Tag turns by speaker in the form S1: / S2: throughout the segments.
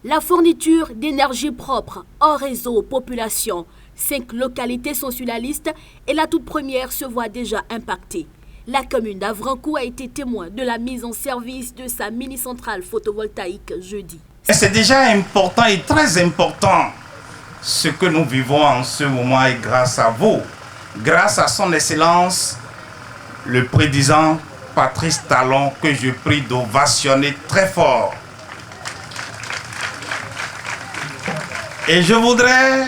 S1: La fourniture d'énergie propre en réseau aux populations. 5 localités sont sur la liste et la toute première se voit déjà impactée. La commune d'Avrancourt a été témoin de la mise en service de sa mini-centrale photovoltaïque jeudi.
S2: C'est déjà important et très important ce que nous vivons en ce moment et grâce à vous, grâce à son excellence, le président Patrice Talon, que je prie d'ovationner très fort. Et je voudrais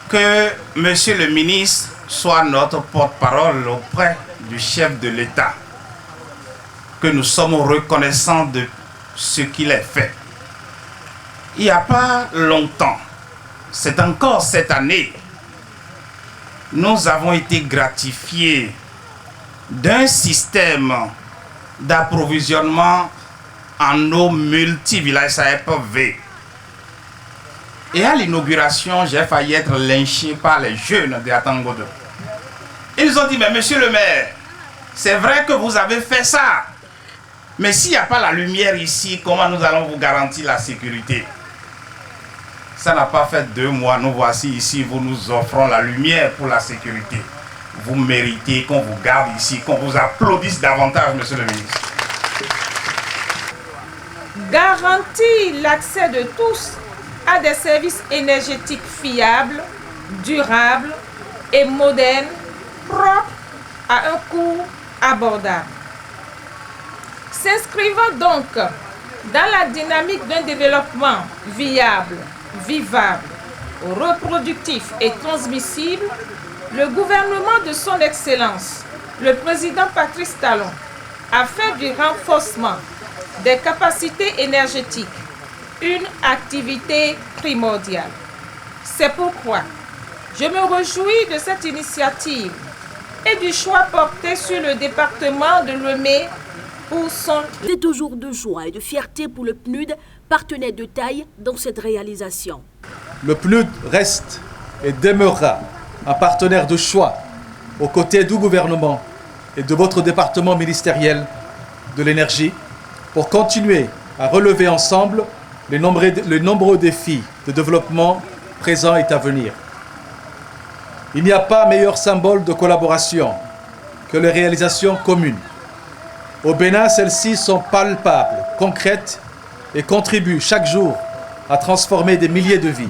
S2: que monsieur le ministre soit notre porte-parole auprès du chef de l'État, que nous sommes reconnaissants de ce qu'il a fait. Il n'y a pas longtemps, c'est encore cette année, nous avons été gratifiés d'un système d'approvisionnement en eau multivillages AEPV. Et à l'inauguration, j'ai failli être lynché par les jeunes de Atangodo. Ils ont dit, mais monsieur le maire, c'est vrai que vous avez fait ça. Mais s'il n'y a pas la lumière ici, comment nous allons vous garantir la sécurité? Ça n'a pas fait 2 mois, nous voici ici, vous nous offrons la lumière pour la sécurité. Vous méritez qu'on vous garde ici, qu'on vous applaudisse davantage, monsieur le ministre.
S3: Garantir l'accès de tous à des services énergétiques fiables, durables et modernes, propres à un coût abordable. S'inscrivant donc dans la dynamique d'un développement viable, vivable, reproductif et transmissible, le gouvernement de son Excellence, le président Patrice Talon, a fait du renforcement des capacités énergétiques une activité primordiale. C'est pourquoi je me réjouis de cette initiative et du choix porté sur le département de Lemay pour son...
S1: C'est toujours de joie et de fierté pour le PNUD, partenaire de taille dans cette réalisation.
S4: Le PNUD reste et demeurera un partenaire de choix aux côtés du gouvernement et de votre département ministériel de l'énergie pour continuer à relever ensemble les nombreux défis de développement présents et à venir. Il n'y a pas meilleur symbole de collaboration que les réalisations communes. Au Bénin, celles-ci sont palpables, concrètes et contribuent chaque jour à transformer des milliers de vies,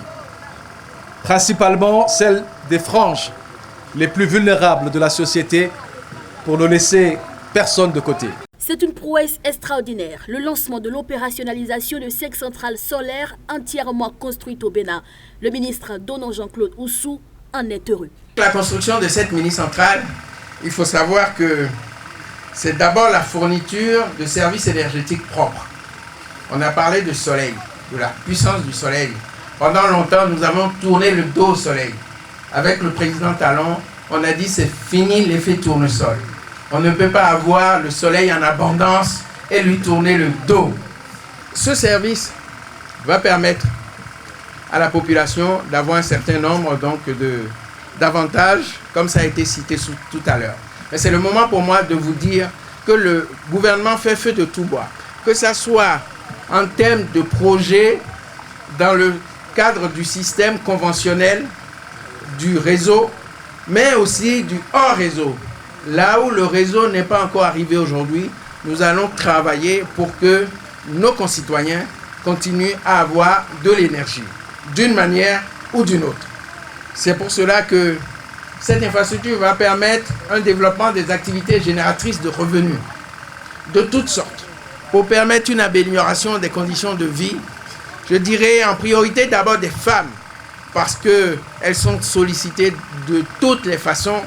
S4: principalement celles des franges les plus vulnérables de la société pour ne laisser personne de côté.
S1: C'est une prouesse extraordinaire, le lancement de l'opérationnalisation de 5 centrales solaires entièrement construites au Bénin. Le ministre Donon Jean-Claude Oussou en est heureux.
S5: La construction de cette mini-centrale, il faut savoir que c'est d'abord la fourniture de services énergétiques propres. On a parlé du soleil, de la puissance du soleil. Pendant longtemps, nous avons tourné le dos au soleil. Avec le président Talon, on a dit c'est fini l'effet tournesol. On ne peut pas avoir le soleil en abondance et lui tourner le dos. Ce service va permettre à la population d'avoir un certain nombre d'avantages, comme ça a été cité tout à l'heure. Mais c'est le moment pour moi de vous dire que le gouvernement fait feu de tout bois. Que ce soit en termes de projets dans le cadre du système conventionnel du réseau, mais aussi du hors-réseau. Là où le réseau n'est pas encore arrivé aujourd'hui, nous allons travailler pour que nos concitoyens continuent à avoir de l'énergie, d'une manière ou d'une autre. C'est pour cela que cette infrastructure va permettre un développement des activités génératrices de revenus de toutes sortes, pour permettre une amélioration des conditions de vie. Je dirais en priorité d'abord des femmes, parce qu'elles sont sollicitées de toutes les façons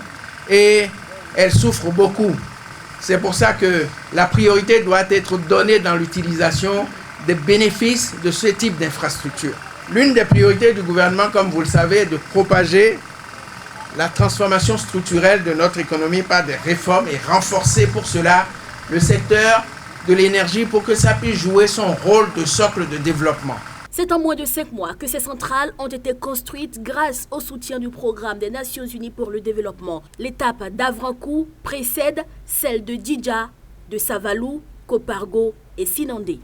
S5: et elles souffrent beaucoup. C'est pour ça que la priorité doit être donnée dans l'utilisation des bénéfices de ce type d'infrastructure. L'une des priorités du gouvernement, comme vous le savez, est de propager la transformation structurelle de notre économie par des réformes et renforcer pour cela le secteur de l'énergie pour que ça puisse jouer son rôle de socle de développement.
S1: C'est en moins de 5 mois que ces centrales ont été construites grâce au soutien du programme des Nations Unies pour le développement. L'étape d'Avrancourt précède celle de Djidja, de Savalou, Kopargo et Sinandé.